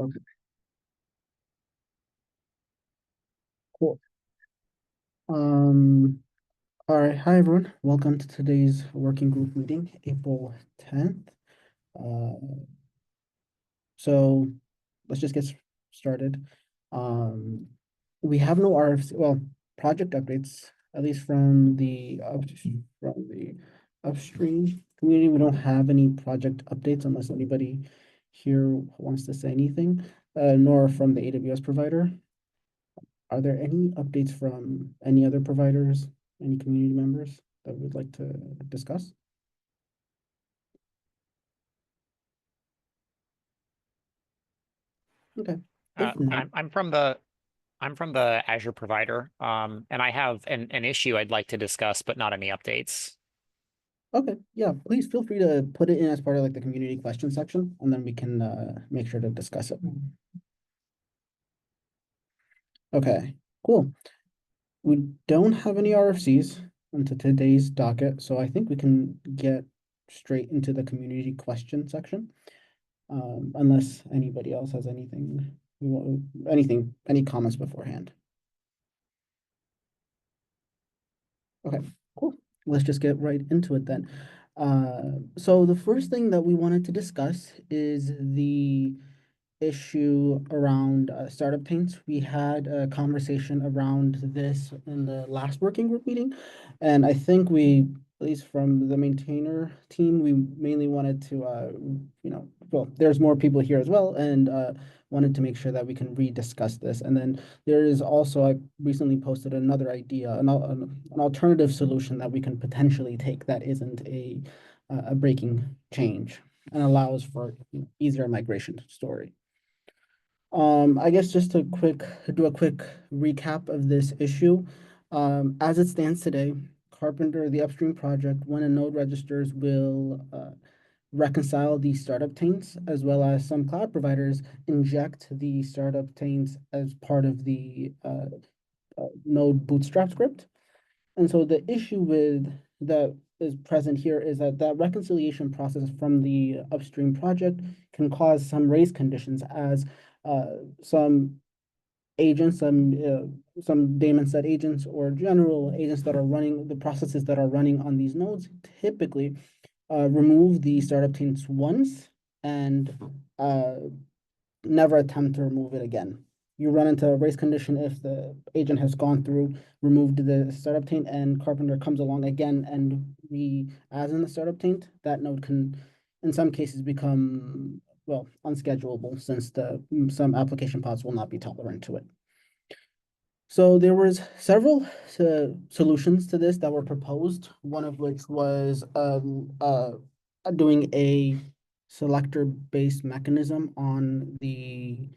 Okay, cool. All right. Hi, everyone. Welcome to today's working group meeting, April 10th. Uh, so let's just get started. Um, we have no RFC, well, project updates, at least from the upstream community. We don't have any project updates unless anybody here wants to say anything, nor from the AWS provider. Are there any updates from any other providers, any community members that we'd like to discuss? Okay. If not, I'm from the Azure provider, and I have an issue I'd like to discuss, but not any updates. okay, yeah, please feel free to put it in as part of like the community question section, and then we can make sure to discuss it. Okay, cool. We don't have any RFCs into today's docket, so I think we can get straight into the community question section. Unless anybody else has anything, any comments beforehand. Okay, cool. Let's just get right into it then. So the first thing that we wanted to discuss is the issue around startup taints. We had a conversation around this in the last working group meeting, and I think we, at least from the maintainer team, we mainly wanted to, well, there's more people here as well, and wanted to make sure that we can rediscuss this. And then there is also, I recently posted another idea, an alternative solution that we can potentially take that isn't a breaking change and allows for easier migration story. I guess just to do a quick recap of this issue. As it stands today, Karpenter, the upstream project, when a node registers, will reconcile the startup taints, as well as some cloud providers inject the startup taints as part of the node bootstrap script. And so the issue with that is present here is that that reconciliation process from the upstream project can cause some race conditions as some agents, some daemon set agents or general agents that are running the processes that are running on these nodes typically remove the startup taints once and never attempt to remove it again. You run into a race condition if the agent has gone through, removed the startup taint, and Karpenter comes along again and as in the startup taint, that node can, in some cases, become, well, unschedulable since some application pods will not be tolerant to it. So there was several solutions to this that were proposed, one of which was doing a selector-based mechanism on the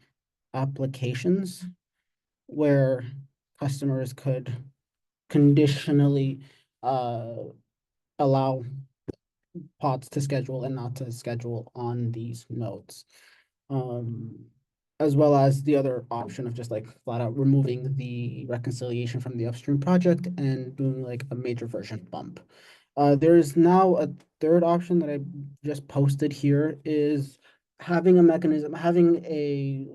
applications where customers could conditionally allow pods to schedule and not to schedule on these nodes. As well as the other option of just like flat out removing the reconciliation from the upstream project and doing like a major version bump. There is now a third option that I just posted here is having a mechanism, having a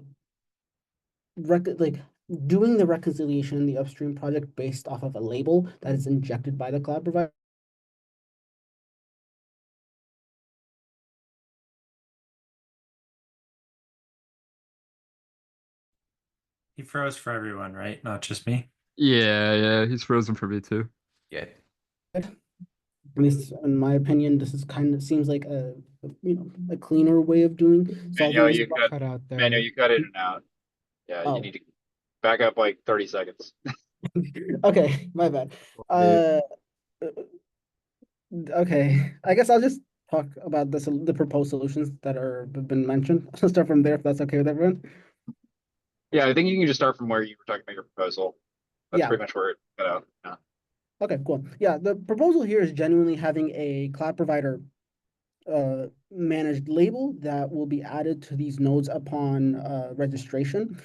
doing the reconciliation in the upstream project based off of a label that is injected by the cloud provider. He froze for everyone, right? Not just me. Yeah, he's frozen for me too. Yeah. At least in my opinion, this is kind of seems like a cleaner way of solving this you cut, cut out there. Manuel, you cut in and out. Yeah, Oh. you need to back up like 30 seconds. Okay, my bad. Okay, I guess I'll just talk about the proposed solutions that have been mentioned. I'll start from there if that's okay with everyone. Yeah, I think you can just start from where you were talking about your proposal. That's Yeah. pretty much where it cut out. Yeah. Okay, cool. Yeah, the proposal here is genuinely having a cloud provider managed label that will be added to these nodes upon registration.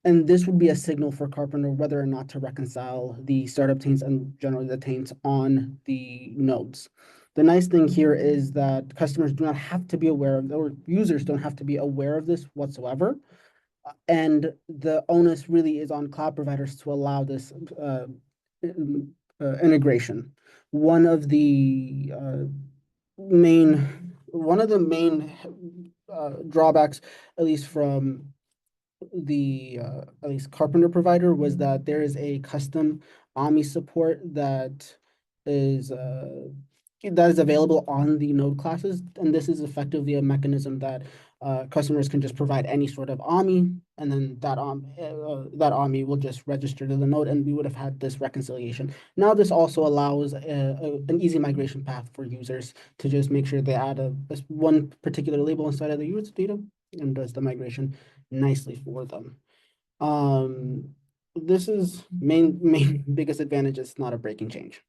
And this would be a signal for Karpenter whether or not to reconcile the startup taints and generally the taints on the nodes. The nice thing here is that customers do not have to be aware of, or users don't have to be aware of this whatsoever. And the onus really is on cloud providers to allow this integration. One of the main drawbacks, at least from the at least Karpenter provider, was that there is a custom AMI support that is available on the node classes, and this is effectively a mechanism that customers can just provide any sort of AMI, and then that AMI will just register to the node, and we would have had this reconciliation. Now this also allows an easy migration path for users to just make sure they add this one particular label inside of the user data and does the migration nicely for them. This is main biggest advantage is not a breaking change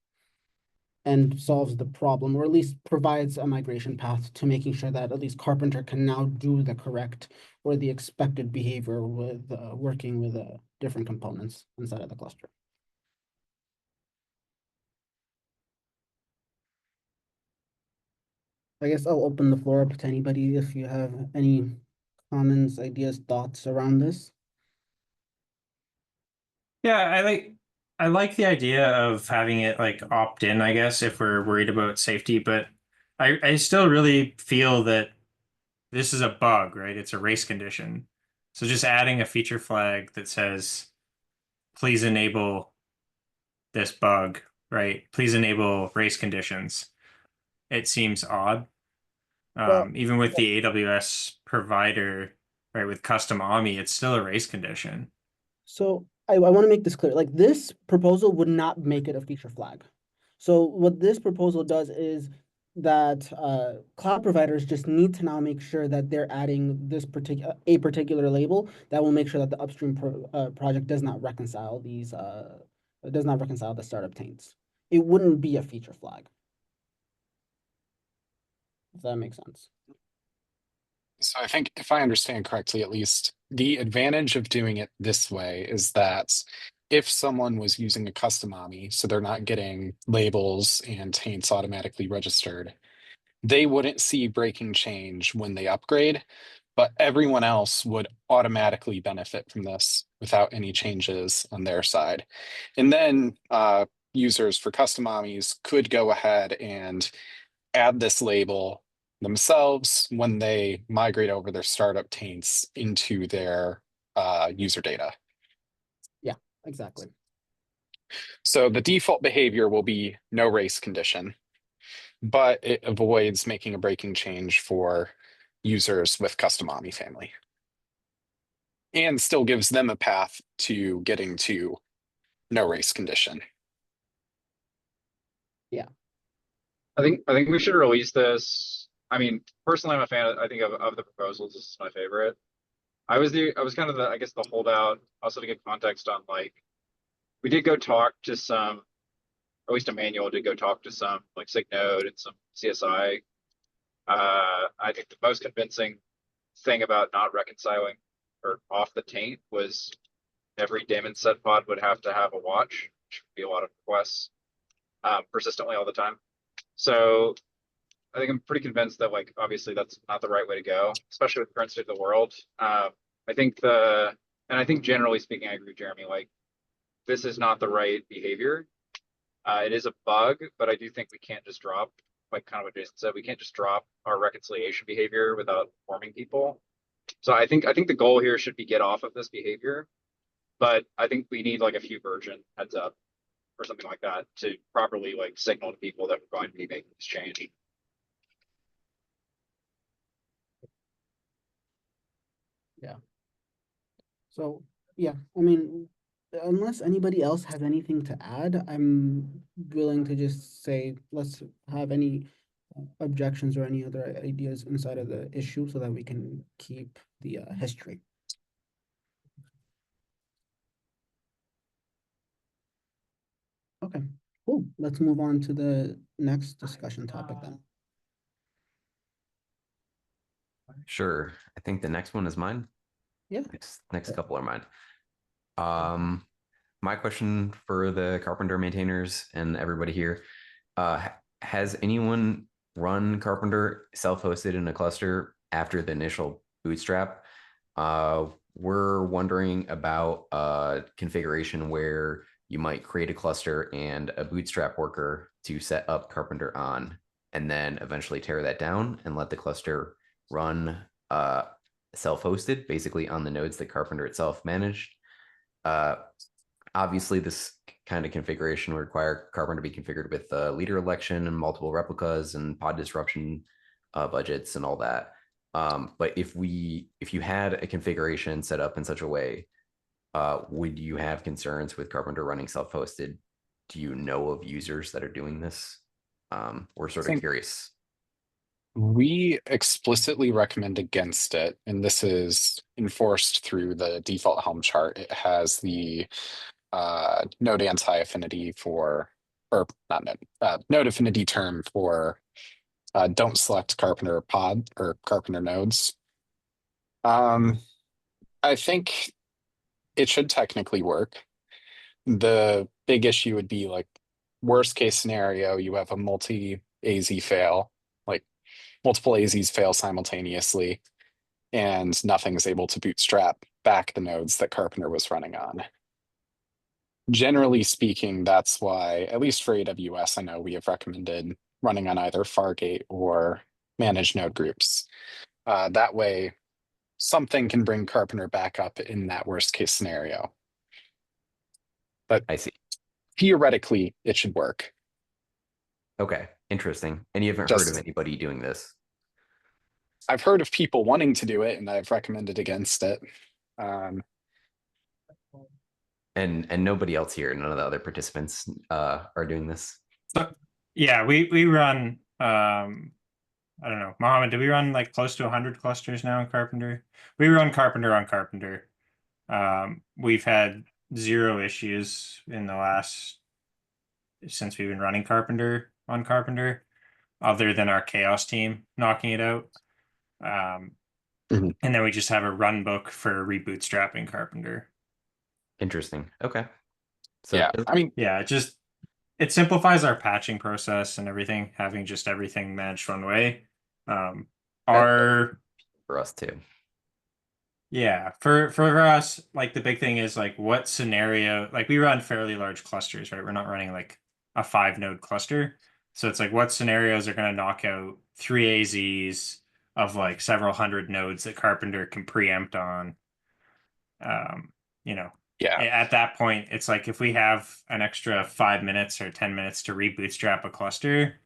and solves the problem, or at least provides a migration path to making sure that at least Karpenter can now do the correct or the expected behavior with working with different components inside of the cluster. I guess I'll open the floor up to anybody if you have any comments, ideas, thoughts around this. Yeah, I like the idea of having it like opt in, I guess, if we're worried about safety, but I still really feel that this is a bug, right? It's a race condition. So just adding a feature flag that says, please enable this bug, right? Please enable race conditions. It seems odd. Well, Even with the AWS provider, right, with custom AMI, it's still a race condition. So I want to make this clear. Like, this proposal would not make it a feature flag. So what this proposal does is that cloud providers just need to now make sure that they're adding this particular label that will make sure that the upstream project does not reconcile the startup taints. It wouldn't be a feature flag, if that makes sense. So I think if I understand correctly, at least the advantage of doing it this way is that if someone was using a custom AMI, so they're not getting labels and taints automatically registered, they wouldn't see breaking change when they upgrade, but everyone else would automatically benefit from this without any changes on their side. And then users for custom AMIs could go ahead and add this label themselves when they migrate over their startup taints into their user data. Yeah, exactly. So the default behavior will be no race condition, but it avoids making a breaking change for users with custom AMI family. And still gives them a path to getting to no race condition. I think we should release this. I mean, personally, I'm a fan of, I think of the proposals. This is my favorite. I was kind of the, I guess, the holdout, also to get context on, like, we did go talk to some, or at least Emmanuel did go talk to some like SIG Node and some CSI. I think the most convincing thing about not reconciling or off the taint was every daemon set pod would have to have a watch, which would be a lot of requests persistently all the time. So I think I'm pretty convinced that, like, obviously that's not the right way to go, especially with the current state of the world. I think and I think generally speaking, I agree with Jeremy, like, this is not the right behavior. It is a bug, but I do think we can't just drop, like kind of what Jason said, we can't just drop our reconciliation behavior without informing people. So I think the goal here should be get off of this behavior, but I think we need like a few version heads up or something like that to properly like signal to people that we're going to be making this change. Yeah. So, yeah, I mean, unless anybody else has anything to add, I'm willing to just say, let's have any objections or any other ideas inside of the issue so that we can keep the history. Okay, cool. Let's move on to the next discussion topic then. Sure. I think the next one is mine. Yeah. Next couple are mine. My question for the Karpenter maintainers and everybody here, has anyone run Karpenter self-hosted in a cluster after the initial bootstrap? we're wondering about a configuration where you might create a cluster and a bootstrap worker to set up Carpenter on, and then eventually tear that down and let the cluster run self-hosted, basically on the nodes that Carpenter itself managed. Obviously, this kind of configuration would require Carpenter to be configured with leader election and multiple replicas and pod disruption budgets and all that. But if you had a configuration set up in such a way, would you have concerns with Carpenter running self-hosted? Do you know of users that are doing this? We're sort of curious. We explicitly recommend against it, and this is enforced through the default Helm chart. It has the node anti-affinity for, or not node, node affinity term for don't select Carpenter pod or Carpenter nodes. I think it should technically work. The big issue would be like worst case scenario, you have a multi-AZ fail, like multiple AZs fail simultaneously, and nothing's able to bootstrap back the nodes that Carpenter was running on. Generally speaking, that's why, at least for AWS, I know we have recommended running on either Fargate or managed node groups. That way, something can bring Carpenter back up in that worst case scenario. But I see. Theoretically, it should work. Okay, interesting. And you haven't heard of anybody doing this? I've heard of people wanting to do it, and I've recommended against it. And nobody else here, none of the other participants are doing this. So, yeah, we run I don't know, Mohammed, do we run like close to 100 clusters now in Carpenter? We run Carpenter on Carpenter. We've had 0 issues in the last since we've been running Carpenter on Carpenter, other than our chaos team knocking it out. And then we just have a run book for rebootstrapping Carpenter. Interesting. Okay. So yeah, I mean, yeah, it simplifies our patching process and everything, having just everything managed one way. For us too. Yeah, for us, like the big thing is like what scenario, like we run fairly large clusters, right? We're not running like a 5-node cluster. So it's like what scenarios are going to knock out 3 AZs of like several hundred nodes that Carpenter can preempt on. You know, yeah, at that point, it's like if we have an extra 5 minutes or 10 minutes to rebootstrap a cluster,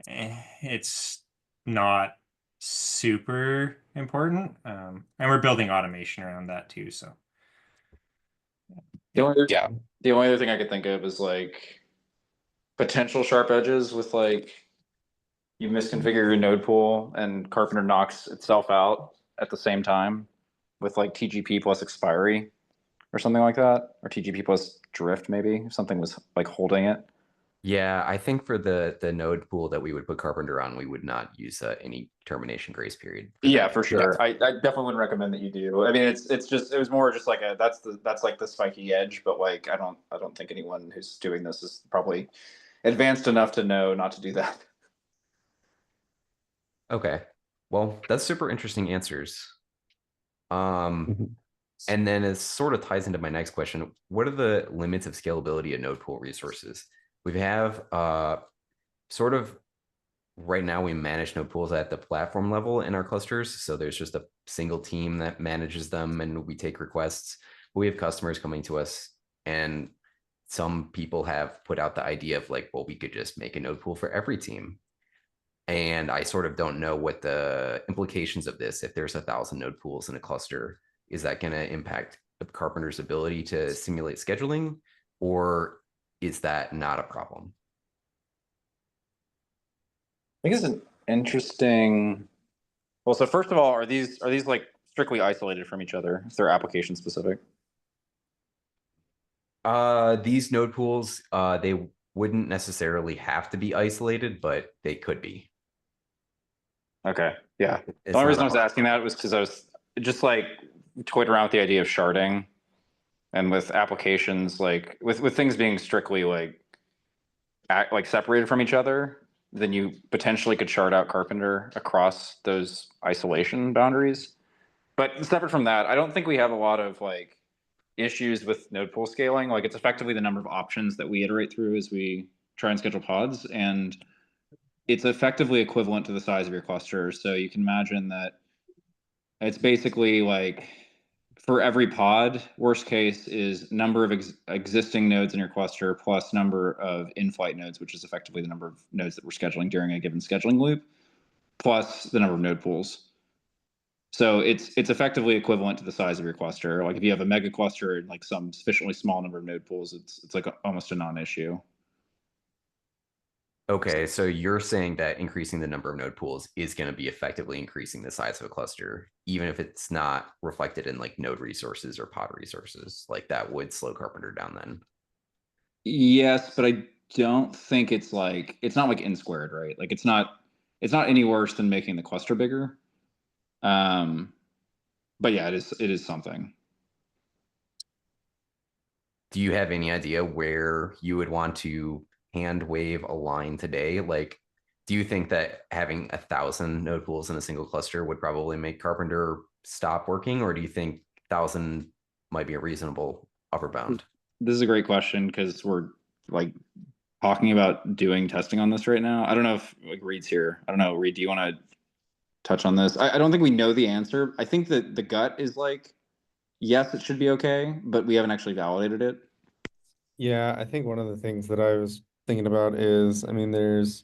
it's not super important. And we're building automation around that too. So The only, yeah. The only other thing I could think of is like potential sharp edges with like you misconfigure your node pool and Carpenter knocks itself out at the same time with like TGP plus expiry or something like that, or TGP plus drift maybe, if something was like holding it. Yeah, I think for the node pool that we would put Carpenter on, we would not use any termination grace period. Yeah, for sure. I definitely wouldn't recommend that you do. I mean, it's just it was more just like that's like the spiky edge, but like I don't think anyone who's doing this is probably advanced enough to know not to do that. Okay. Well, that's super interesting answers. And then it sort of ties into my next question. What are the limits of scalability of node pool resources? We have sort of right now we manage node pools at the platform level in our clusters. So there's just a single team that manages them and we take requests. We have customers coming to us and some people have put out the idea of like, well, we could just make a node pool for every team. And I sort of don't know what the implications of this, if there's 1,000 node pools in a cluster, is that going to impact Carpenter's ability to simulate scheduling, or is that not a problem? I think it's an interesting. Well, so first of all, are these like strictly isolated from each other? If they're application specific? These node pools, they wouldn't necessarily have to be isolated, but they could be. Okay, yeah. It's the only not reason a I was hard- asking that was because I was just like toyed around with the idea of sharding, and with applications like with things being strictly like separated from each other, then you potentially could shard out Carpenter across those isolation boundaries. But separate from that, I don't think we have a lot of like issues with node pool scaling. Like it's effectively the number of options that we iterate through as we try and schedule pods, and it's effectively equivalent to the size of your cluster. So you can imagine that it's basically like for every pod, worst case is number of existing nodes in your cluster plus number of in-flight nodes, which is effectively the number of nodes that we're scheduling during a given scheduling loop, plus the number of node pools. So it's effectively equivalent to the size of your cluster. Like if you have a mega cluster and like some sufficiently small number of node pools, it's like almost a non-issue. Okay, so you're saying that increasing the number of node pools is going to be effectively increasing the size of a cluster, even if it's not reflected in like node resources or pod resources. Like that would slow Carpenter down then. Yes, but I don't think it's not like n squared, right? Like it's not any worse than making the cluster bigger. But yeah, it is something. Do you have any idea where you would want to hand wave a line today? Like, do you think that having 1,000 node pools in a single cluster would probably make Carpenter stop working, or do you think 1,000 might be a reasonable upper bound? This is a great question because we're like talking about doing testing on this right now. I don't know if like Reed's here. I don't know, Reed, do you want to touch on this? I don't think we know the answer. I think that the gut is like, yes, it should be okay, but we haven't actually validated it. Yeah, I think one of the things that I was thinking about is, I mean, there's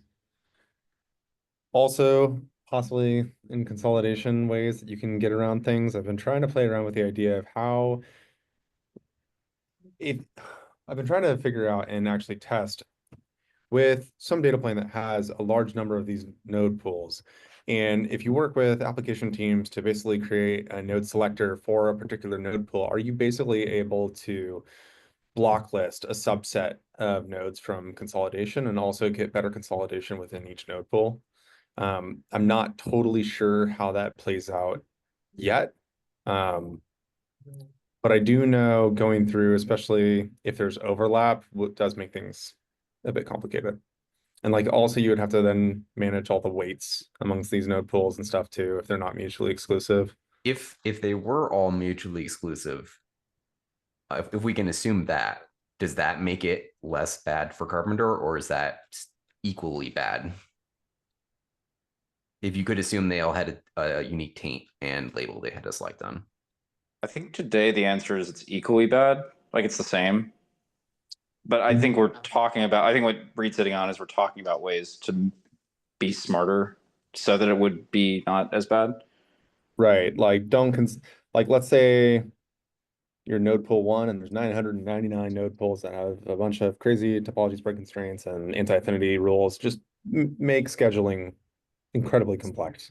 also possibly in consolidation ways that you can get around things. I've been trying to play around with the idea of how if I've been trying to figure out and actually test with some data plane that has a large number of these node pools. And if you work with application teams to basically create a node selector for a particular node pool, are you basically able to block list a subset of nodes from consolidation and also get better consolidation within each node pool? I'm not totally sure how that plays out yet. But I do know going through, especially if there's overlap, what does make things a bit complicated. And like also you would have to then manage all the weights amongst these node pools and stuff too, if they're not mutually exclusive. If they were all mutually exclusive, if we can assume that, does that make it less bad for Carpenter, or is that equally bad? If you could assume they all had a unique taint and label they had to select on. I think today the answer is it's equally bad. Like it's the same. But I think we're talking about, I think what Reed's sitting on is we're talking about ways to be smarter so that it would be not as bad. Right. Like like let's say your node pool 1 and there's 999 node pools that have a bunch of crazy topology spread constraints and anti-affinity rules, just make scheduling incredibly complex.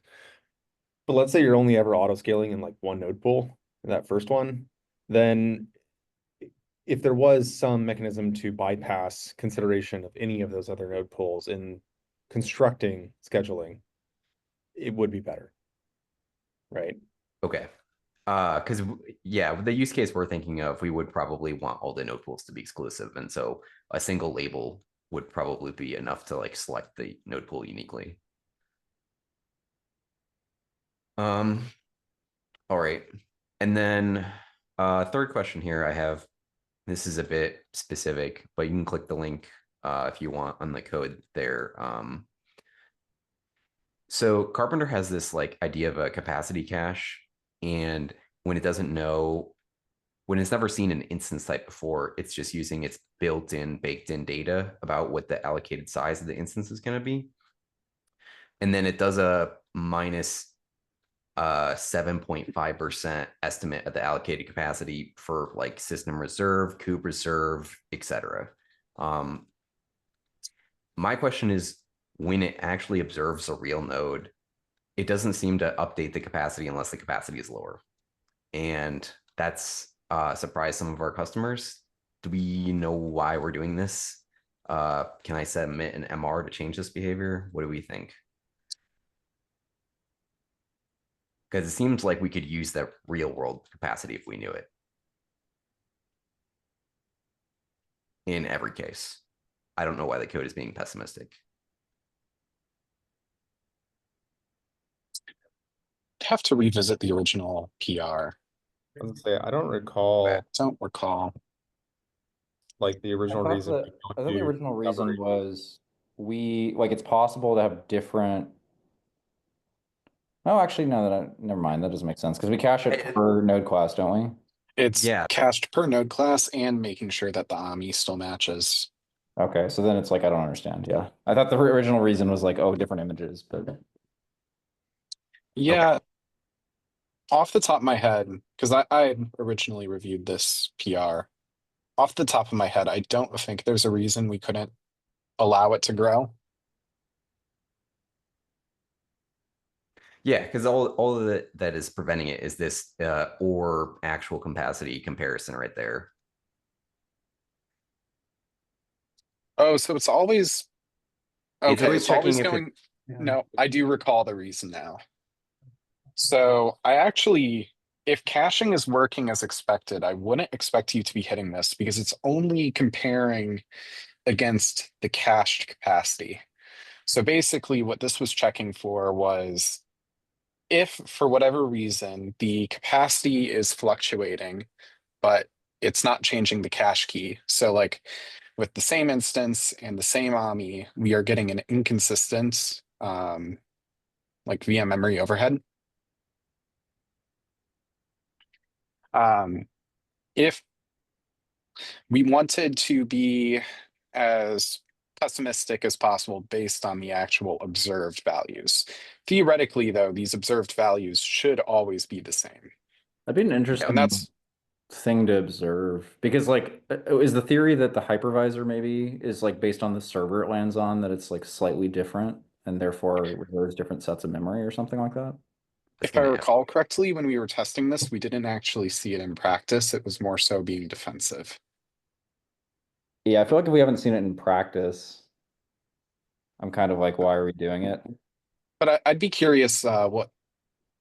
But let's say you're only ever auto scaling in like one node pool, that first one, then if there was some mechanism to bypass consideration of any of those other node pools in constructing scheduling, it would be better. Right. Okay. Because yeah, the use case we're thinking of, we would probably want all the node pools to be exclusive, and so a single label would probably be enough to like select the node pool uniquely. All right, and then third question here I have. This is a bit specific, but you can click the link if you want on the code there. So Carpenter has this like idea of a capacity cache, and when it doesn't know, when it's never seen an instance type before, it's just using its built-in, baked-in data about what the allocated size of the instance is going to be. And then it does a minus 7.5% estimate of the allocated capacity for like system reserve, kube reserve, etc. My question is, when it actually observes a real node, it doesn't seem to update the capacity unless the capacity is lower. And that's surprised some of our customers. Do we know why we're doing this? Can I submit an MR to change this behavior? What do we think? Because it seems like we could use that real world capacity if we knew it. In every case. I don't know why the code is being pessimistic. have to revisit the original PR. I was gonna say, I don't recall Don't recall. like the I original thought reason. the, we don't I thought the do original reason recovery. was it's possible to have different. Oh, actually, no, never mind. That doesn't make sense because we cache it Eh, per node class, don't we? It's Yeah. cached per node class and making sure that the AMI still matches. Okay, so then it's like I don't understand. Yeah, I thought the original reason was like, oh, different images, but Yeah. Off the top of my head, because I originally reviewed this PR. Off the top of my head, I don't think there's a reason we couldn't allow it to grow. Yeah, because all of that is preventing it is this or actual capacity comparison right there. Oh, so it's always It's okay. always It's always checking if going. Yeah. No, I do recall the reason now. So I actually, if caching is working as expected, I wouldn't expect you to be hitting this because it's only comparing against the cached capacity. So basically, what this was checking for was if for whatever reason the capacity is fluctuating, but it's not changing the cache key. So like with the same instance and the same AMI, we are getting an inconsistent like VM memory overhead. If we wanted to be as pessimistic as possible based on the actual observed values. Theoretically, though, these observed values should always be the same. that'd be an interesting And that's thing to observe because like is the theory that the hypervisor maybe is like based on the server it lands on that it's like slightly different and therefore it reserves different sets of memory or something like that? if I recall correctly, when we were testing this, we didn't actually see it in practice. It was more so being defensive. Yeah, I feel like if we haven't seen it in practice, I'm kind of like, why are we doing it? But I'd be curious what.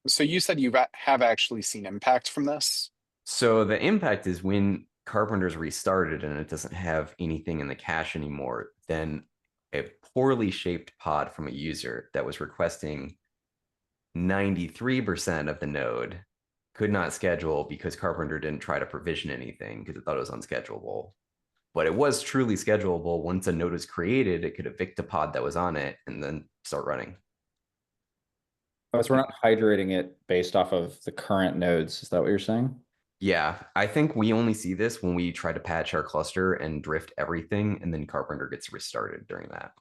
So you said you have actually seen impact from this? So the impact is when Carpenter's restarted and it doesn't have anything in the cache anymore, then a poorly shaped pod from a user that was requesting 93% of the node could not schedule because Carpenter didn't try to provision anything because it thought it was unschedulable. But it was truly schedulable. Once a node was created, it could evict a pod that was on it and then start running. Oh, so we're not hydrating it based off of the current nodes. Is that what you're saying? Yeah, I think we only see this when we try to patch our cluster and drift everything, and then Carpenter gets restarted during that.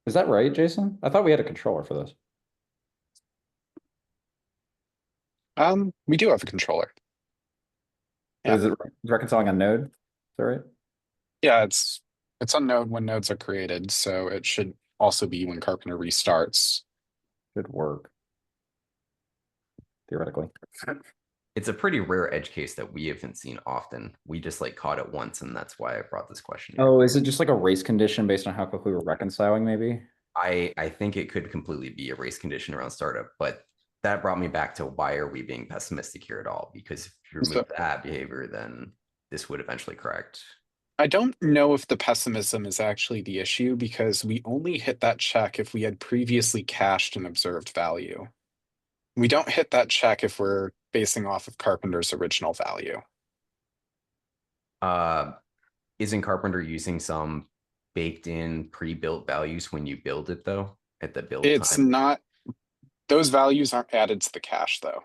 Is that right, Jason? I thought we had a controller for this. We do have a controller. Is it reconciling a node? Is that right? Yeah, it's on node when nodes are created, so it should also be when Carpenter restarts. Should work. Theoretically. It's a pretty rare edge case that we haven't seen often. We just like caught it once, and that's why I brought this question here. Oh, is it just like a race condition based on how quickly we're reconciling, maybe? I think it could completely be a race condition around startup, but that brought me back to why are we being pessimistic here at all? Because if you remove that behavior, then this would eventually correct. I don't know if the pessimism is actually the issue because we only hit that check if we had previously cached an observed value. We don't hit that check if we're basing off of Carpenter's original value. Isn't Carpenter using some baked in pre-built values when you build it though at the build It's time? not, those values aren't added to the cache though.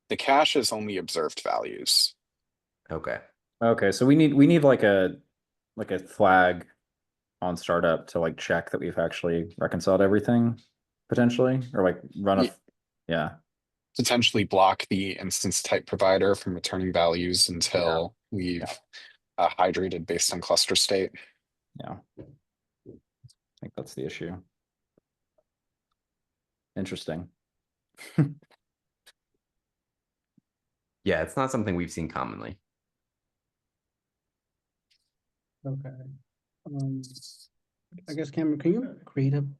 The cache is only observed values. Okay. Okay, so we need like a flag on startup to like check that we've actually reconciled everything potentially, or like run a yeah. Potentially block the instance type provider from returning values until we've hydrated based on cluster state. Yeah. I think that's the issue. Interesting. Yeah, it's not something we've seen commonly. Okay. I guess Cameron, can you create an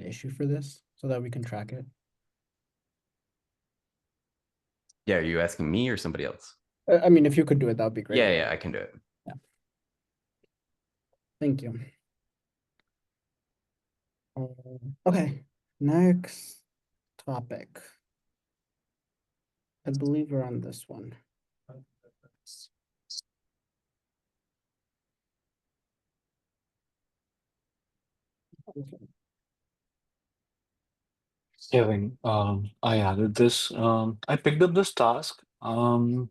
issue for this so that we can track it? Yeah, are you asking me or somebody else? I mean, if you could do it, that would be great. Yeah, I can do it. Yeah. Thank you. Okay, next topic. I believe we're on this one. Okay. Kevin, I added this. I picked up this task. So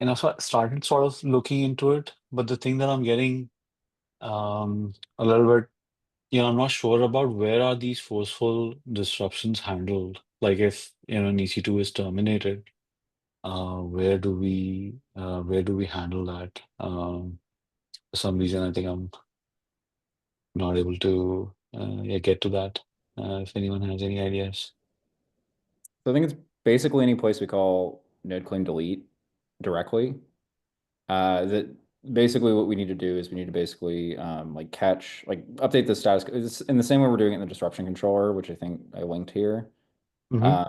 I started sort of looking into it, but the thing that I'm getting a little bit, I'm not sure about where are these forceful disruptions handled. Like if, an EC2 is terminated, where do we handle that? For some reason, I think I'm not able to get to that. If anyone has any ideas. So I think it's basically any place we call node claim delete directly. That basically what we need to do is we need to basically update the status. It's in the same way we're doing it in the disruption controller, which I think I linked here. Mhm.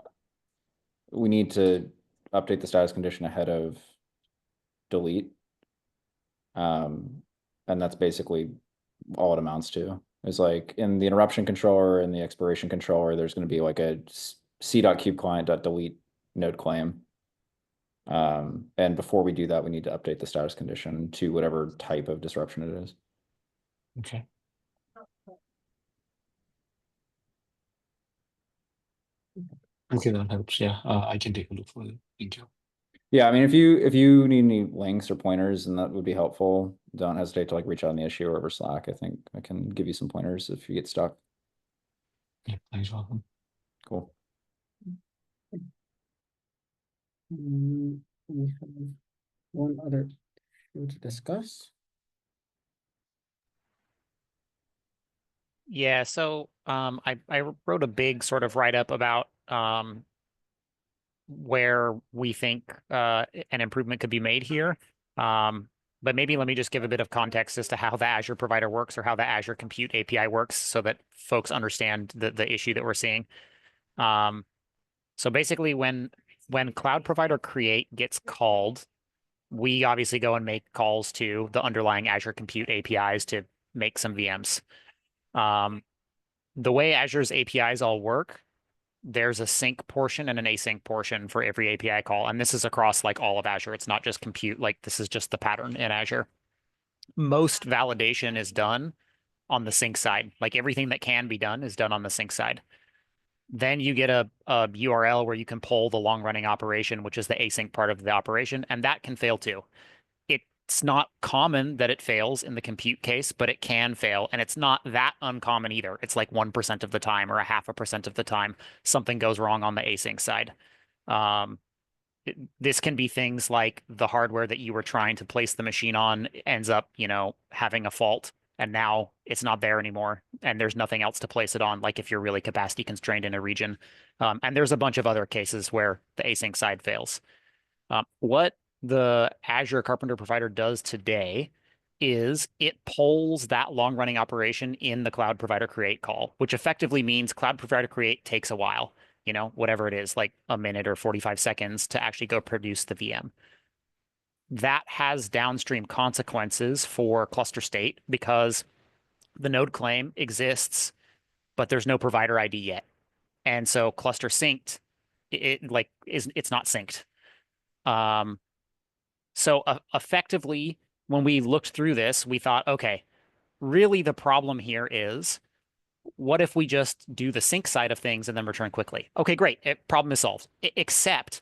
We need to update the status condition ahead of delete. And that's basically all it amounts to. It's like in the interruption controller and the expiration controller, there's going to be like a c.kubeclient.delete node claim. And before we do that, we need to update the status condition to whatever type of disruption it is. Okay. Okay, that helps. Yeah, I can take a look for it. Thank you. Yeah, I mean, if you need any links or pointers, then that would be helpful. Don't hesitate to reach out on the issue or over Slack. I think I can give you some pointers if you get stuck. Yeah, thanks, welcome. Cool. We have one other issue to discuss. Yeah, so I wrote a big sort of write-up about where we think an improvement could be made here. But maybe let me just give a bit of context as to how the Azure provider works or how the Azure Compute API works so that folks understand the issue that we're seeing. So basically when Cloud Provider Create gets called, we obviously go and make calls to the underlying Azure Compute APIs to make some VMs. The way Azure's APIs all work, there's a sync portion and an async portion for every API call. And this is across all of Azure. It's not just compute, this is just the pattern in Azure. Most validation is done on the sync side. Everything that can be done is done on the sync side. Then you get a URL where you can pull the long running operation, which is the async part of the operation, and that can fail too. It's not common that it fails in the compute case, but it can fail. And it's not that uncommon either. It's 1% of the time or 0.5% of the time something goes wrong on the async side. This can be things like the hardware that you were trying to place the machine on ends up, having a fault and now it's not there anymore and there's nothing else to place it on, like if you're really capacity constrained in a region. And there's a bunch of other cases where the async side fails. What the Azure Karpenter provider does today is it pulls that long running operation in the Cloud Provider Create call, which effectively means Cloud Provider Create takes a while, whatever it is, like a minute or 45 seconds to actually go produce the VM. That has downstream consequences for cluster state because the node claim exists, but there's no provider ID yet. And so cluster synced, it's not synced. So effectively, when we looked through this, we thought, okay, really the problem here is, what if we just do the sync side of things and then return quickly? Okay, great. Problem is solved. Except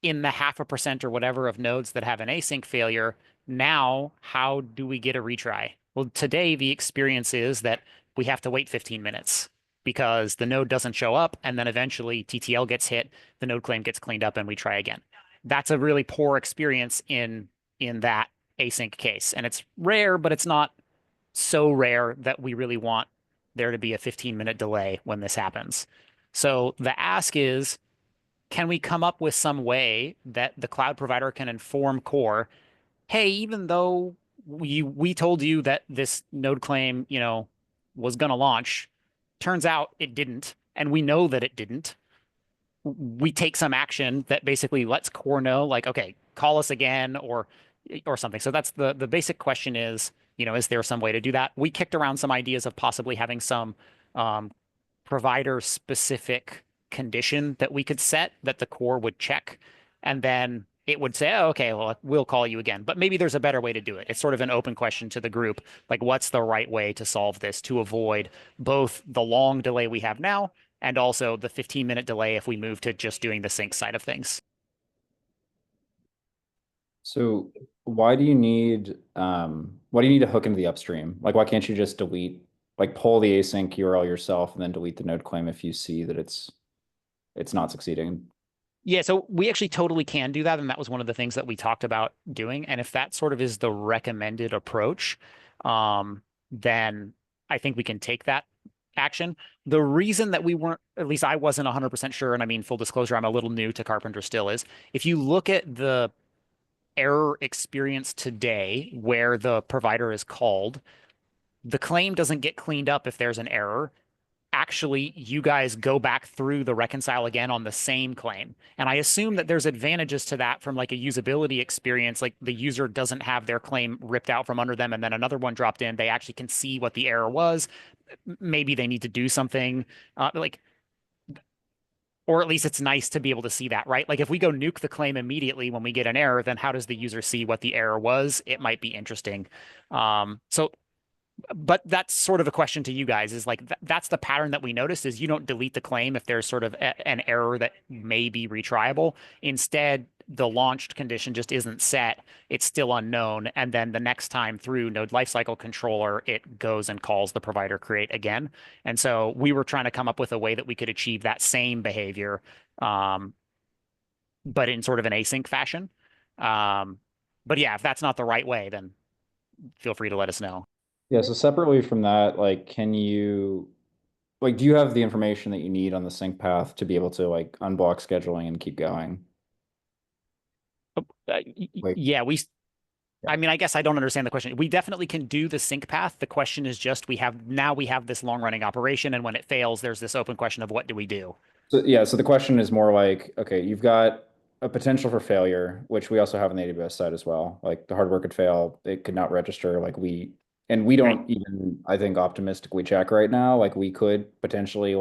in the 0.5% or whatever of nodes that have an async failure, now how do we get a retry? Well, today the experience is that we have to wait 15 minutes because the node doesn't show up and then eventually TTL gets hit, the node claim gets cleaned up and we try again. That's a really poor experience in that async case. And it's rare, but it's not so rare that we really want there to be a 15-minute delay when this happens. So the ask is, can we come up with some way that the cloud provider can inform core, hey, even though we told you that this node claim, was going to launch, turns out it didn't, and we know that it didn't. We take some action that basically lets core know, okay, call us again or something. So that's the basic question is, is there some way to do that? We kicked around some ideas of possibly having some provider specific condition that we could set that the core would check, and then it would say, oh, okay, well, we'll call you again. But maybe there's a better way to do it. It's sort of an open question to the group, like what's the right way to solve this to avoid both the long delay we have now and also the 15-minute delay if we move to just doing the sync side of things. So why do you need to hook into the upstream? Like, why can't you just delete, like pull the async URL yourself and then delete the node claim if you see that it's not succeeding? Yeah, so we actually totally can do that, and that was one of the things that we talked about doing. And if that sort of is the recommended approach, then I think we can take that action. The reason that we weren't, at least I wasn't 100% sure, and I mean, full disclosure, I'm a little new to Karpenter still, is if you look at the error experience today where the provider is called, the claim doesn't get cleaned up if there's an error. Actually, you guys go back through the reconcile again on the same claim. And I assume that there's advantages to that from like a usability experience. Like the user doesn't have their claim ripped out from under them and then another one dropped in. They actually can see what the error was. Maybe they need to do something or at least it's nice to be able to see that, right? Like if we go nuke the claim immediately when we get an error, then how does the user see what the error was? It might be interesting. But that's sort of a question to you guys is like, that's the pattern that we noticed is you don't delete the claim if there's sort of an error that may be retriable. Instead, the launched condition just isn't set. It's still unknown. And then the next time through node lifecycle controller, it goes and calls the provider create again. And so we were trying to come up with a way that we could achieve that same behavior, but in sort of an async fashion. But yeah, if that's not the right way, then feel free to let us know. Yeah, so separately from that, like, do you have the information that you need on the sync path to be able to like unblock scheduling and keep going? Yeah, I mean, I guess I don't understand the question. We definitely can do the sync path. The question is just we have this long running operation, and when it fails, there's this open question of what do we do? So yeah, so the question is more like, okay, you've got a potential for failure, which we also have on the AWS side as well. Like the hardware could fail, it could not register. We don't even, I think, optimistically check right now. Like we could potentially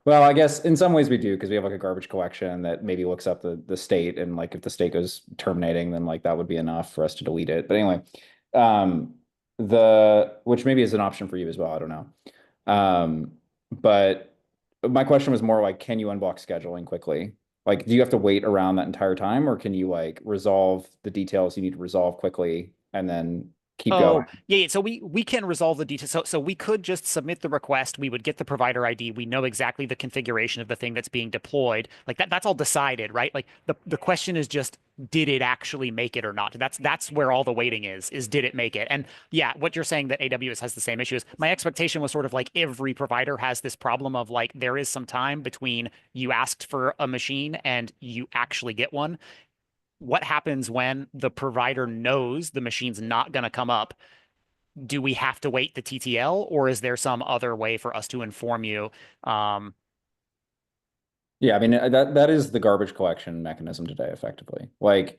well, I guess in some ways we do because we have like a garbage collection that maybe looks up the state and like if the state goes terminating, then like that would be enough for us to delete it. But anyway, which maybe is an option for you as well. I don't know. But my question was more like, can you unblock scheduling quickly? Like, do you have to wait around that entire time, or can you like resolve the details you need to resolve quickly and then keep going? Yeah. So we can resolve the details. So we could just submit the request. We would get the provider ID. We know exactly the configuration of the thing that's being deployed. Like that's all decided, right? Like the question is just, did it actually make it or not? That's where all the waiting is did it make it? And yeah, what you're saying that AWS has the same issues. My expectation was sort of like every provider has this problem of like there is some time between you asked for a machine and you actually get one. What happens when the provider knows the machine's not going to come up? Do we have to wait the TTL, or is there some other way for us to inform you? Yeah, I mean that is the garbage collection mechanism today, effectively. I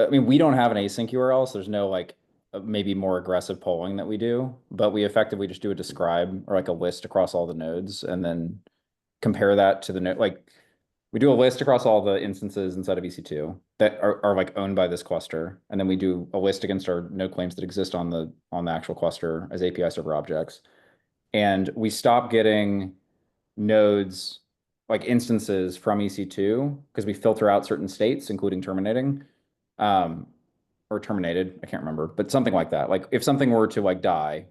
mean, we don't have an async URL, so there's no like maybe more aggressive polling that we do, but we effectively just do a describe or like a list across all the nodes and then compare that to the node. Like we do a list across all the instances inside of EC2 that are like owned by this cluster. And then we do a list against our node claims that exist on the actual cluster as API server objects. And we stop getting nodes like instances from EC2 because we filter out certain states, including terminating, or terminated. I can't remember, but something like that. Like if something were to like die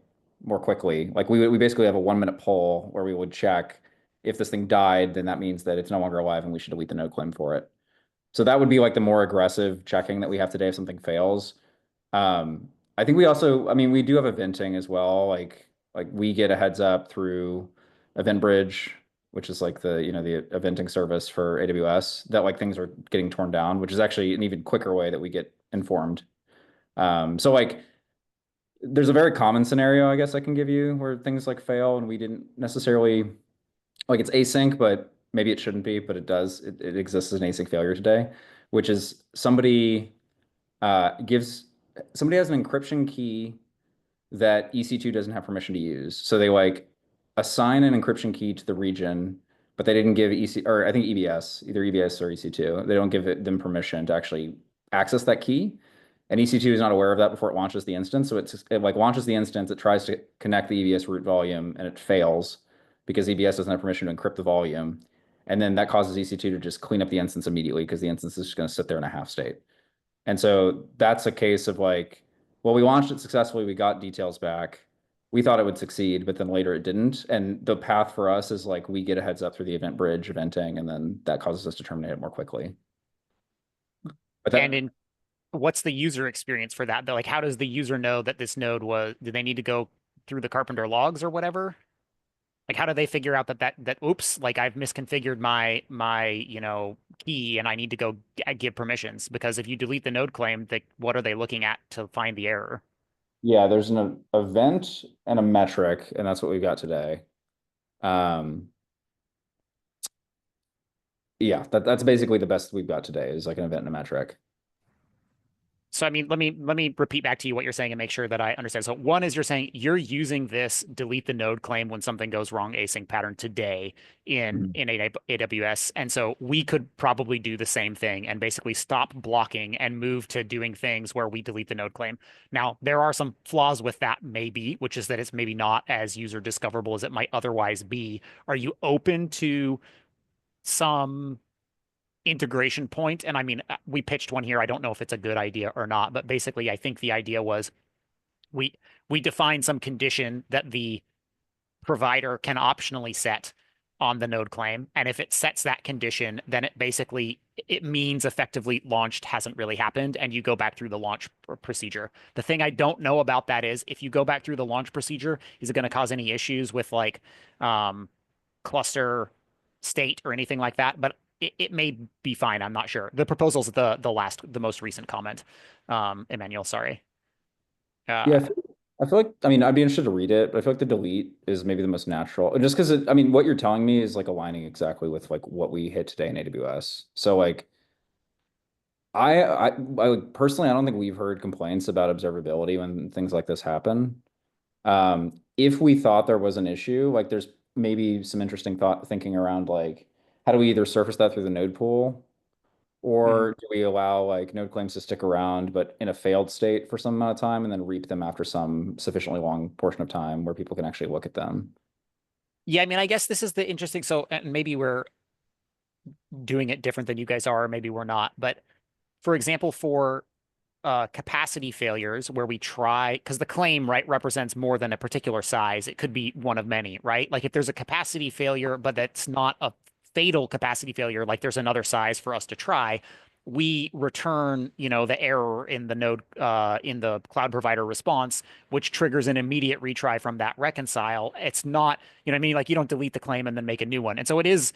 more quickly, like we basically have a 1-minute poll where we would check if this thing died, then that means that it's no longer alive and we should delete the node claim for it. So that would be like the more aggressive checking that we have today if something fails. I think we also, I mean, we do have eventing as well. Like we get a heads up through EventBridge, which is like the eventing service for AWS that like things are getting torn down, which is actually an even quicker way that we get informed. So like there's a very common scenario, I guess I can give you where things like fail and we didn't necessarily like it's async, but maybe it shouldn't be, but it does. It exists as an async failure today, which is somebody has an encryption key that EC2 doesn't have permission to use. So they like assign an encryption key to the region, but they didn't give EC or I think EBS, either EBS or EC2. They don't give them permission to actually access that key. And EC2 is not aware of that before it launches the instance. So it like launches the instance, it tries to connect the EBS root volume and it fails because EBS doesn't have permission to encrypt the volume. And then that causes EC2 to just clean up the instance immediately because the instance is just going to sit there in a half state. And so that's a case of like, well, we launched it successfully, we got details back. We thought it would succeed, but then later it didn't. And the path for us is like we get a heads up through the event bridge eventing, and then that causes us to terminate it more quickly. But that, And in what's the user experience for that? Like, how does the user know that this node was, do they need to go through the Karpenter logs or whatever? Like, how do they figure out that oops, like I've misconfigured my key and I need to go give permissions? Because if you delete the node claim, what are they looking at to find the error? yeah, there's an event and a metric, and that's what we've got today. Yeah, that's basically the best we've got today is like an event and a metric. So I mean, let me repeat back to you what you're saying and make sure that I understand. So one is you're saying you're using this delete the node claim when something goes wrong async pattern today in AWS. And so we could probably do the same thing and basically stop blocking and move to doing things where we delete the node claim. Now, there are some flaws with that maybe, which is that it's maybe not as user discoverable as it might otherwise be. Are you open to some integration point? And I mean, we pitched one here. I don't know if it's a good idea or not, but basically, I think the idea was we define some condition that the provider can optionally set on the node claim. And if it sets that condition, then it means effectively launched hasn't really happened, and you go back through the launch procedure. The thing I don't know about that is if you go back through the launch procedure, is it going to cause any issues with like cluster state or anything like that? But it may be fine. I'm not sure. The proposal's the most recent comment. Emmanuel, sorry. Yeah, I feel like, I mean, I'd be interested to read it, but I feel like the delete is maybe the most natural. Just because I mean, what you're telling me is like aligning exactly with like what we hit today in AWS. So like, I personally, I don't think we've heard complaints about observability when things like this happen. If we thought there was an issue, like there's maybe some interesting thinking around like, how do we either surface that through the node pool, or do we allow like node claims to stick around, but in a failed state for some amount of time and then reap them after some sufficiently long portion of time where people can actually look at them? Yeah, I mean, I guess this is the interesting. So and maybe we're doing it different than you guys are, or maybe we're not. But for example, for capacity failures where we try, because the claim, right, represents more than a particular size. It could be one of many, right? Like if there's a capacity failure, but that's not a fatal capacity failure, like there's another size for us to try, we return, the error in the node, in the cloud provider response, which triggers an immediate retry from that reconcile. It's not, what I mean? Like you don't delete the claim and then make a new one. And so it is,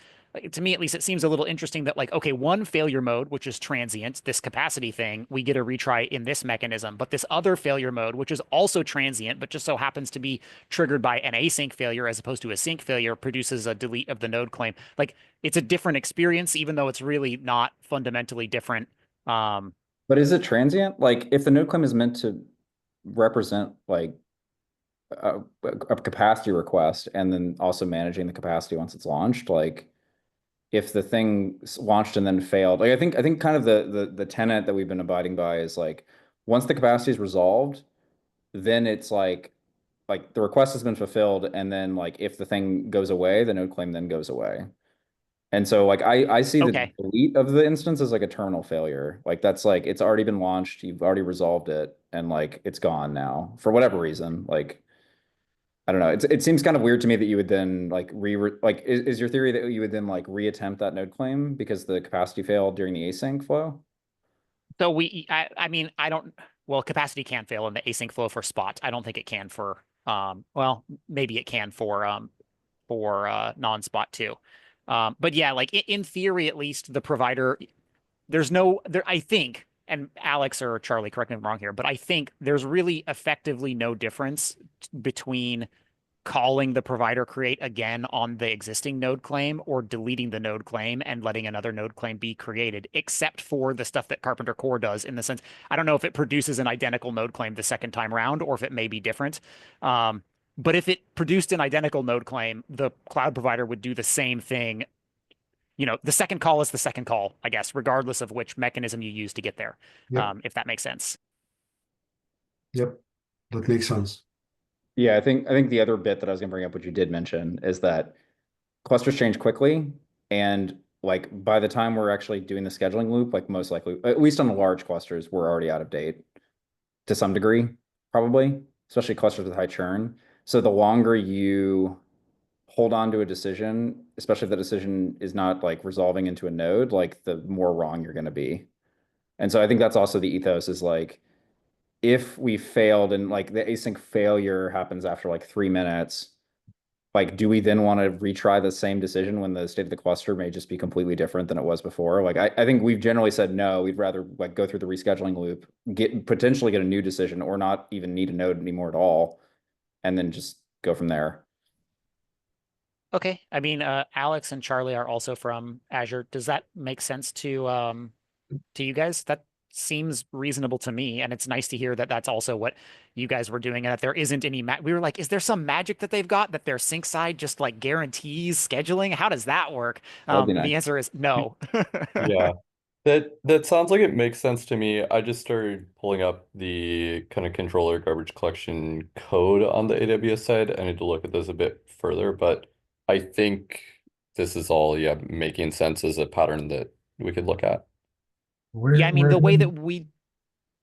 to me at least, it seems a little interesting that like, okay, one failure mode, which is transient, this capacity thing, we get a retry in this mechanism, but this other failure mode, which is also transient, but just so happens to be triggered by an async failure as opposed to a sync failure, produces a delete of the node claim. Like it's a different experience, even though it's really not fundamentally different. But is it transient? Like if the node claim is meant to represent like a capacity request and then also managing the capacity once it's launched, like if the thing launched and then failed, like I think kind of the tenet that we've been abiding by is like once the capacity is resolved, then it's like the request has been fulfilled, and then like if the thing goes away, the node claim then goes away. And so like I see the Okay. delete of the instance as like a terminal failure. Like that's like it's already been launched, you've already resolved it, and like it's gone now for whatever reason. Like I don't know. It seems kind of weird to me that you would then like is your theory that you would then like reattempt that node claim because the capacity failed during the async flow? So I mean, I don't, well, capacity can fail in the async flow for spot. I don't think it can for, well, maybe it can for non-spot too. But yeah, like in theory, at least the provider, I think, and Alex or Charlie, correct me if I'm wrong here, but I think there's really effectively no difference between calling the provider create again on the existing node claim or deleting the node claim and letting another node claim be created, except for the stuff that Carpenter Core does in the sense, I don't know if it produces an identical node claim the second time around or if it may be different. But if it produced an identical node claim, the cloud provider would do the same thing. The second call is the second call, I guess, regardless of which mechanism you use to get there, Yep. if that makes sense. Yep, that makes sense. Yeah, I think the other bit that I was gonna bring up, which you did mention, is that clusters change quickly, and like by the time we're actually doing the scheduling loop, like most likely, at least on the large clusters, we're already out of date to some degree, probably, especially clusters with high churn. So the longer you hold on to a decision, especially if the decision is not like resolving into a node, like the more wrong you're gonna be. And so I think that's also the ethos is like, if we failed and like the async failure happens after like 3 minutes, like, do we then want to retry the same decision when the state of the cluster may just be completely different than it was before? Like, I think we've generally said no, we'd rather like go through the rescheduling loop, potentially get a new decision or not even need a node anymore at all, and then just go from there. Okay. I mean, Alex and Charlie are also from Azure. Does that make sense to you guys? That seems reasonable to me, and it's nice to hear that that's also what you guys were doing, and that there isn't any we were like, is there some magic that they've got that their sync side just like guarantees scheduling? How does that work? That'd be nice. The answer is no. Yeah. That sounds like it makes sense to me. I just started pulling up the kind of controller garbage collection code on the AWS side. I need to look at this a bit further, but I think this is all, yeah, making sense as a pattern that we could look at. Yeah, I mean, the way that we...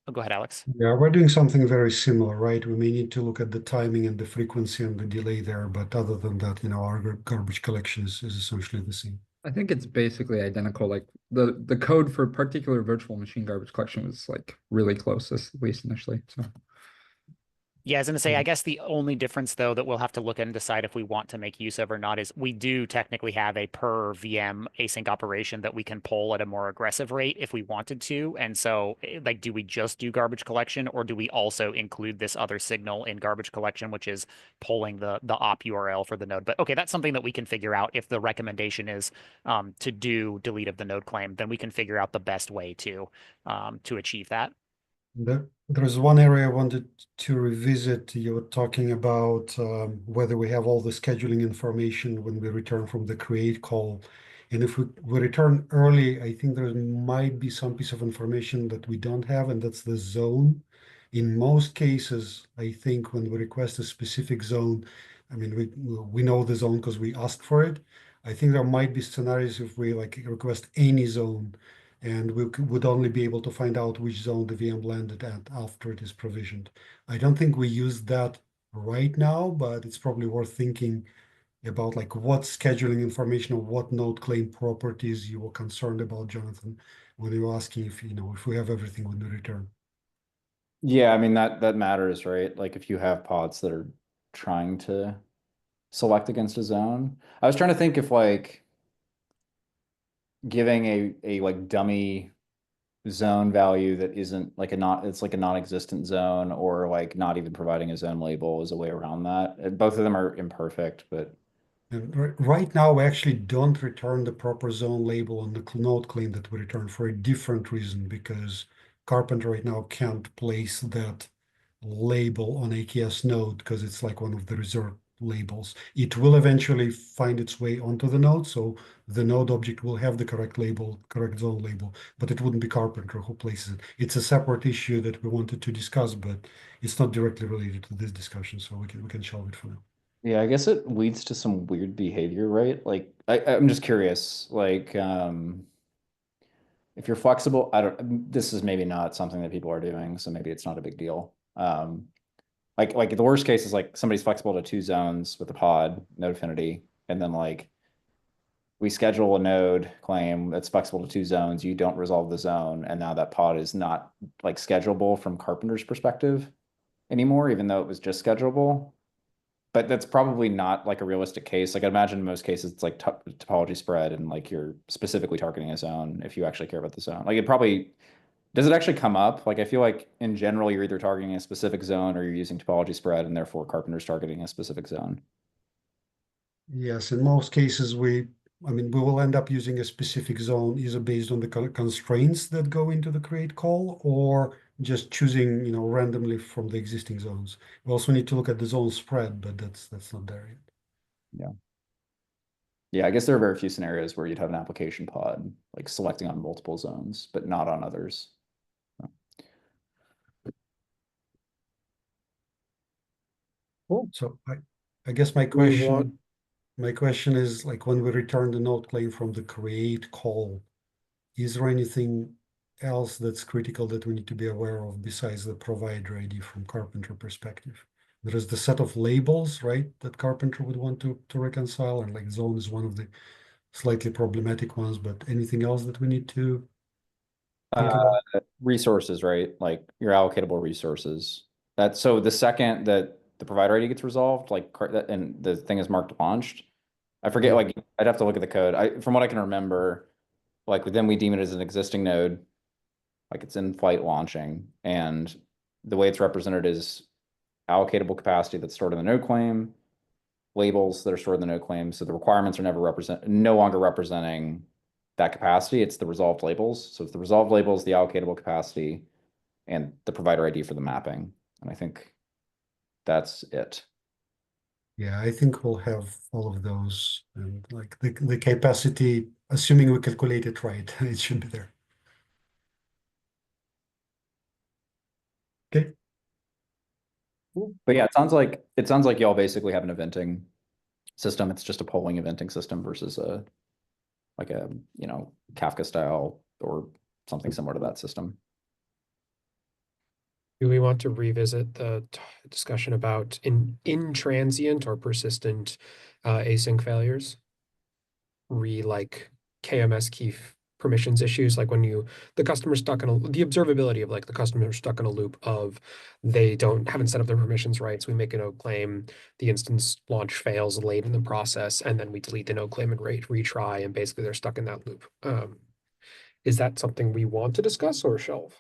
Oh, go ahead, Alex. Yeah, we're doing something very similar, right? We may need to look at the timing and the frequency and the delay there, but other than that, our garbage collection is essentially the same. I think it's basically identical. Like the code for particular virtual machine garbage collection was like really close, at least initially. So Yeah, I was going to say, I guess the only difference, though, that we'll have to look at and decide if we want to make use of or not is we do technically have a per VM async operation that we can pull at a more aggressive rate if we wanted to. And so, like, do we just do garbage collection, or do we also include this other signal in garbage collection, which is pulling the op URL for the node? But okay, that's something that we can figure out. If the recommendation is to do delete of the node claim, then we can figure out the best way to achieve that. There's one area I wanted to revisit. You were talking about whether we have all the scheduling information when we return from the create call. And if we return early, I think there might be some piece of information that we don't have, and that's the zone. In most cases, I think when we request a specific zone, I mean, we know the zone because we asked for it. I think there might be scenarios if we like request any zone, and we would only be able to find out which zone the VM landed at after it is provisioned. I don't think we use that right now, but it's probably worth thinking about like what scheduling information or what node claim properties you were concerned about, Jonathan, when you were asking if if we have everything when we return. Yeah, I mean that matters, right? Like if you have pods that are trying to select against a zone. I was trying to think if like giving a like dummy zone value that isn't like it's like a non-existent zone, or like not even providing a zone label is a way around that. Both of them are imperfect, but And right now, we actually don't return the proper zone label on the node claim that we return for a different reason, because Karpenter right now can't place that label on AKS node because it's like one of the reserved labels. It will eventually find its way onto the node, so the node object will have the correct label, correct zone label, but it wouldn't be Karpenter who places it. It's a separate issue that we wanted to discuss, but it's not directly related to this discussion, so we can shelve it for now. yeah, I guess it leads to some weird behavior, right? Like I'm just curious, like if you're flexible, this is maybe not something that people are doing, so maybe it's not a big deal. Like the worst case is like somebody's flexible to 2 zones with a pod, node affinity, and then like we schedule a node claim that's flexible to 2 zones, you don't resolve the zone, and now that pod is not like schedulable from Karpenter's perspective anymore, even though it was just schedulable. But that's probably not like a realistic case. Like I imagine in most cases it's like topology spread, and like you're specifically targeting a zone if you actually care about the zone. Like does it actually come up? Like I feel like in general you're either targeting a specific zone or you're using topology spread, and therefore Karpenter's targeting a specific zone. Yes, in most cases, we will end up using a specific zone either based on the constraints that go into the create call, or just choosing, randomly from the existing zones. We also need to look at the zone spread, but that's not there yet. Yeah. Yeah, I guess there are very few scenarios where you'd have an application pod like selecting on multiple zones, but not on others. Cool. So I guess my question is, like, when we return the node claim from the create call, is there anything else that's critical that we need to be aware of besides the provider ID from Karpenter perspective? There is the set of labels, right, that Karpenter would want to reconcile, and like zone is one of the slightly problematic ones, but anything else that we need to think about? Resources, right? Like your allocatable resources. So the second that the provider ID gets resolved, and the thing is marked launched, I forget, Yeah. like I'd have to look at the code. From what I can remember, like then we deem it as an existing node, like it's in flight launching, and the way it's represented is allocatable capacity that's stored in the node claim, labels that are stored in the node claim. So the requirements are no longer representing that capacity. It's the resolved labels. So it's the resolved labels, the allocatable capacity, and the provider ID for the mapping. And I think that's it. Yeah, I think we'll have all of those, and like the capacity, assuming we calculate it right, it should be there. Okay. Cool. But yeah, it sounds like y'all basically have an eventing system. It's just a polling eventing system versus a Kafka style or something similar to that system. Do we want to revisit the discussion about intransient or persistent async failures? Like KMS key permissions issues, like when the customer's stuck in the observability of like the customer stuck in a loop of they haven't set up their permissions right. So we make a node claim, the instance launch fails late in the process, and then we delete the node claim and retry, and basically they're stuck in that loop. Is that something we want to discuss or shelve?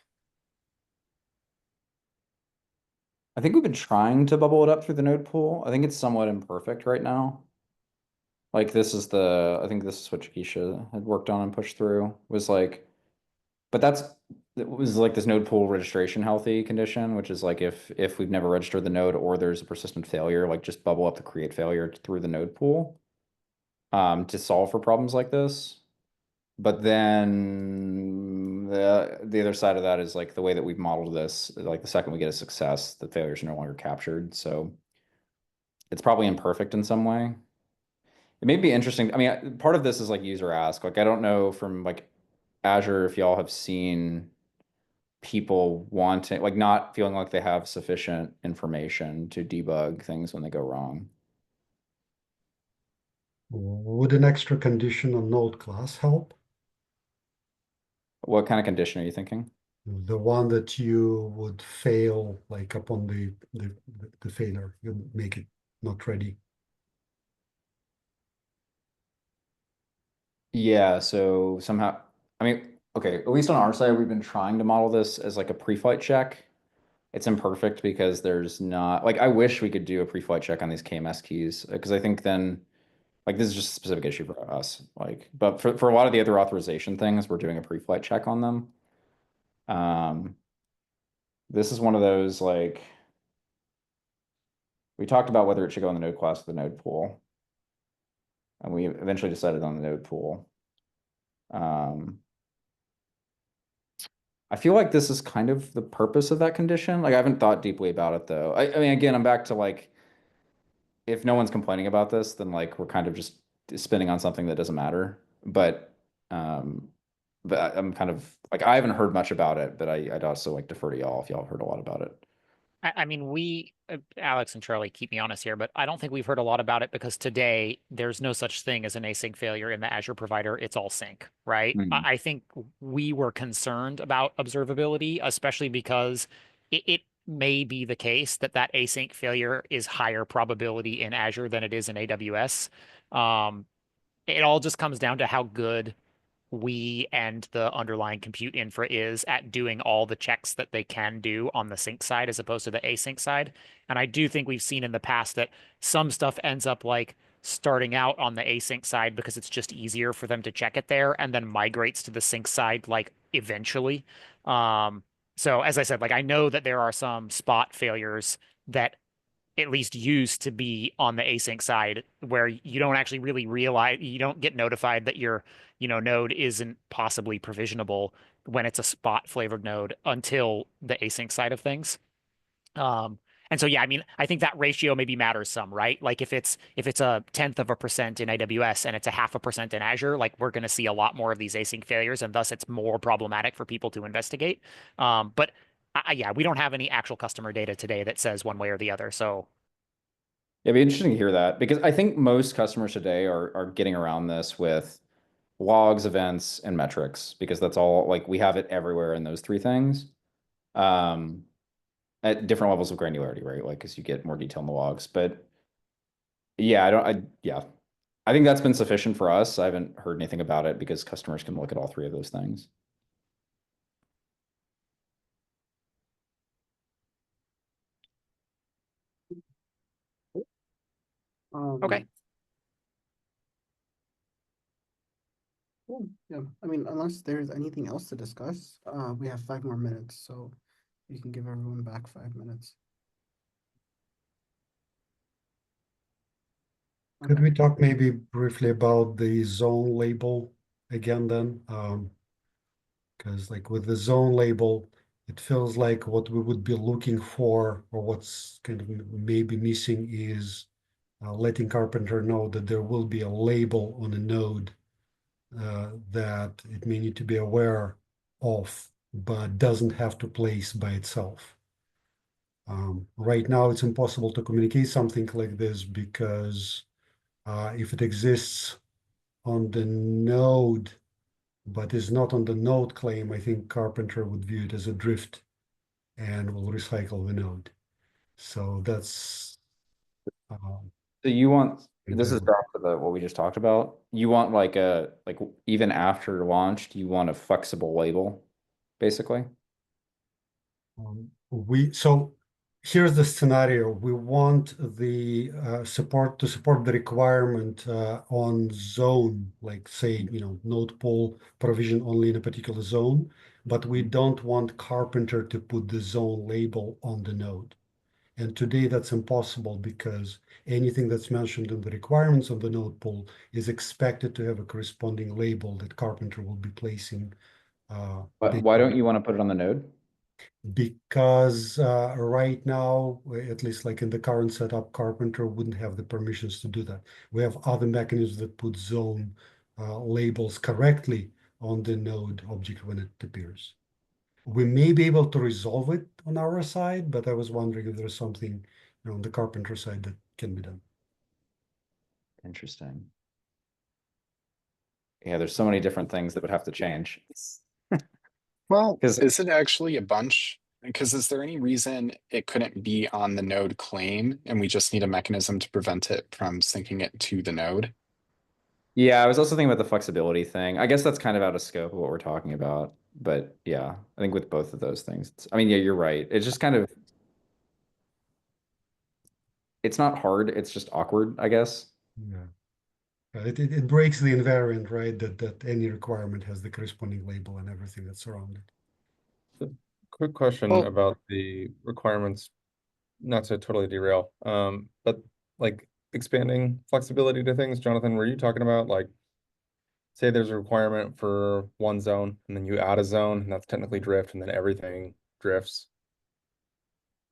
I think we've been trying to bubble it up through the node pool. I think it's somewhat imperfect right now. Like I think this is what Chiquisha had worked on and pushed through, was like, but it was like this node pool registration healthy condition, which is like if we've never registered the node or there's a persistent failure, like just bubble up the create failure through the node pool to solve for problems like this. But then the other side of that is like the way that we've modeled this, like the second we get a success, the failures are no longer captured. So it's probably imperfect in some way. It may be interesting. I mean, part of this is like user ask. Like, I don't know from like Azure if y'all have seen people wanting, like not feeling like they have sufficient information to debug things when they go wrong. Would an extra condition on node class help? What kind of condition are you thinking? The one that you would fail, like upon the failure, you make it not ready. Yeah, so somehow, I mean, okay, at least on our side, we've been trying to model this as like a pre-flight check. It's imperfect because there's not, like, I wish we could do a pre-flight check on these KMS keys, because I think then, like, this is just a specific issue for us, like, but for a lot of the other authorization things, we're doing a pre-flight check on them. This is one of those, like, we talked about whether it should go in the node class or the node pool. And we eventually decided on the node pool. I feel like this is kind of the purpose of that condition. Like, I haven't thought deeply about it though. I mean, again, I'm back to like, if no one's complaining about this, then like we're kind of just spinning on something that doesn't matter. Um, but I'm kind of like, I haven't heard much about it, but I'd also like defer to y'all if y'all have heard a lot about it. I mean, Alex and Charlie, keep me honest here, but I don't think we've heard a lot about it because today there's no such thing as an async failure in the Azure provider. It's all sync, right? I think we were concerned about observability, especially because it may be the case that async failure is higher probability in Azure than it is in AWS. It all just comes down to how good we and the underlying compute infra is at doing all the checks that they can do on the sync side as opposed to the async side. And I do think we've seen in the past that some stuff ends up like starting out on the async side because it's just easier for them to check it there and then migrates to the sync side like eventually. So as I said, like I know that there are some spot failures that at least used to be on the async side where you don't actually really realize, you don't get notified that your, node isn't possibly provisionable when it's a spot flavored node until the async side of things. Um, and so, yeah, I mean, I think that ratio maybe matters some, right? Like if it's a 1/10% in AWS and it's a 0.5% in Azure, like we're going to see a lot more of these async failures, and thus it's more problematic for people to investigate. But yeah, we don't have any actual customer data today that says one way or the other. So It'd be interesting to hear that because I think most customers today are getting around this with logs, events, and metrics because that's all like we have it everywhere in those three things. Um, at different levels of granularity, right? Like as you get more detail in the logs. But yeah, I think that's been sufficient for us. I haven't heard anything about it because customers can look at all three of those things. okay. Cool. Yeah, I mean, unless there's anything else to discuss, we have 5 more minutes, so you can give everyone back 5 minutes. Could we talk maybe briefly about the zone label again then? Because like with the zone label, it feels like what we would be looking for or what's kind of maybe missing is letting Karpenter know that there will be a label on a node that it may need to be aware of, but doesn't have to place by itself. Right now, it's impossible to communicate something like this because if it exists on the node, but is not on the node claim, I think Karpenter would view it as a drift and will recycle the node. So that's So you want this is endeavor. back to the what we just talked about. You want like even after launched, you want a flexible label, basically. So here's the scenario. We want the support to support the requirement on zone, like say, node pool provision only in a particular zone, but we don't want Karpenter to put the zone label on the node. And today that's impossible because anything that's mentioned in the requirements of the node pool is expected to have a corresponding label that Karpenter will be placing. But why don't you want to put it on the node? Because right now, at least like in the current setup, Karpenter wouldn't have the permissions to do that. We have other mechanisms that put zone labels correctly on the node object when it appears. We may be able to resolve it on our side, but I was wondering if there's something on the Karpenter side that can be done. Interesting. Yeah, there's so many different things that would have to change. Well, Because is it actually a bunch? Because is there any reason it couldn't be on the node claim and we just need a mechanism to prevent it from syncing it to the node? yeah, I was also thinking about the flexibility thing. I guess that's kind of out of scope of what we're talking about. But yeah, I think with both of those things, I mean, yeah, you're right. It's just kind of it's not hard, it's just awkward, I guess. Yeah. It breaks the invariant, right? That any requirement has the corresponding label and everything that's around it. Quick question Well, about the requirements, not to totally derail, but like expanding flexibility to things. Jonathan, were you talking about like, say there's a requirement for one zone and then you add a zone and that's technically drift and then everything drifts?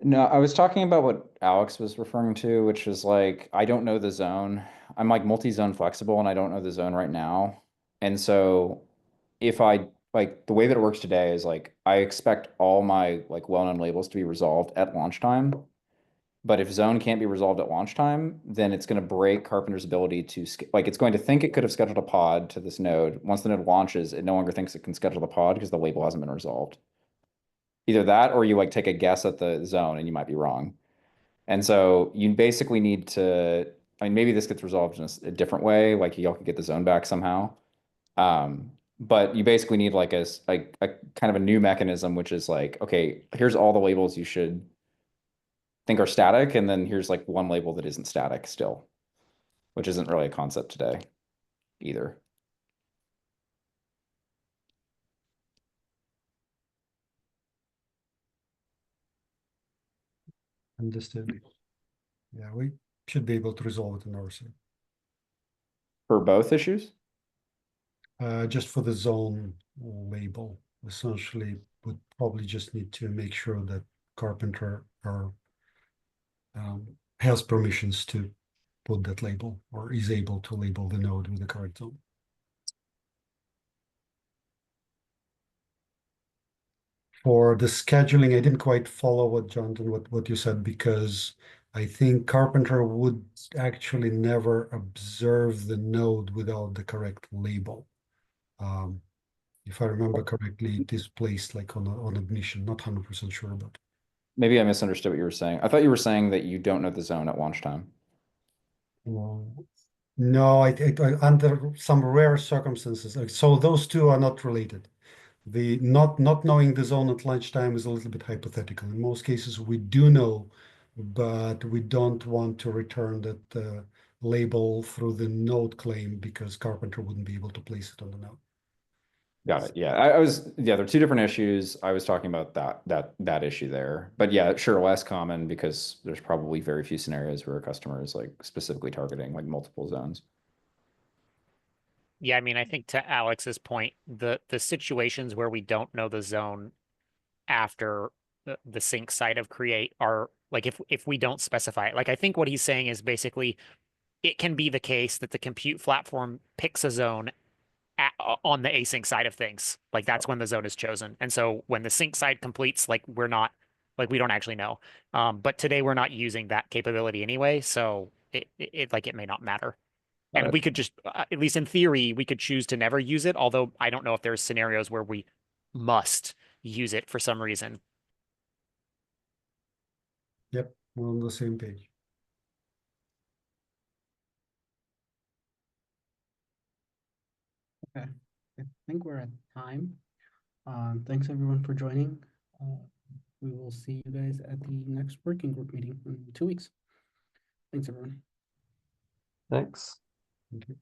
No, I was talking about what Alex was referring to, which is like, I don't know the zone. I'm like multi-zone flexible and I don't know the zone right now. And so if I like the way that it works today is like I expect all my like well-known labels to be resolved at launch time. But if zone can't be resolved at launch time, then it's going to break Carpenter's ability to like it's going to think it could have scheduled a pod to this node. Once the node launches, it no longer thinks it can schedule the pod because the label hasn't been resolved. Either that or you like take a guess at the zone and you might be wrong. And so you basically need to, I mean, maybe this gets resolved in a different way, like y'all could get the zone back somehow. But you basically need like a kind of a new mechanism, which is like, okay, here's all the labels you should think are static, and then here's like one label that isn't static still, which isn't really a concept today either. Understood. Yeah, we should be able to resolve it on our side. For both issues? Just for the zone label, essentially, would probably just need to make sure that Karpenter has permissions to put that label or is able to label the node with the correct zone. For the scheduling, I didn't quite follow what Jonathan, what you said, because I think Karpenter would actually never observe the node without the correct label. If I remember correctly, it is placed like on admission, not 100% sure, but Maybe I misunderstood what you were saying. I thought you were saying that you don't know the zone at launch time. no, under some rare circumstances. So those two are not related. The not knowing the zone at lunchtime is a little bit hypothetical. In most cases, we do know, but we don't want to return that label through the node claim because Karpenter wouldn't be able to place it on the node. Got it. Yeah, they're two different issues. I was talking about that issue there. But yeah, sure, less common because there's probably very few scenarios where a customer is like specifically targeting like multiple zones. Yeah, I mean, I think to Alex's point, the situations where we don't know the zone after the sync side of create are like if we don't specify it. Like I think what he's saying is basically it can be the case that the compute platform picks a zone on the async side of things. Like that's when the zone is chosen. And so when the sync side completes, like we don't actually know. But today we're not using that capability anyway, so it may not matter. And we could just, at least in theory, we could choose to never use it. Although I don't know if there's scenarios where we must use it for some reason. Yep, we're on the same page. Okay, I think we're at time. Thanks everyone for joining. We will see you guys at the next working group meeting in 2 weeks. Thanks everyone. Thanks. Thank you.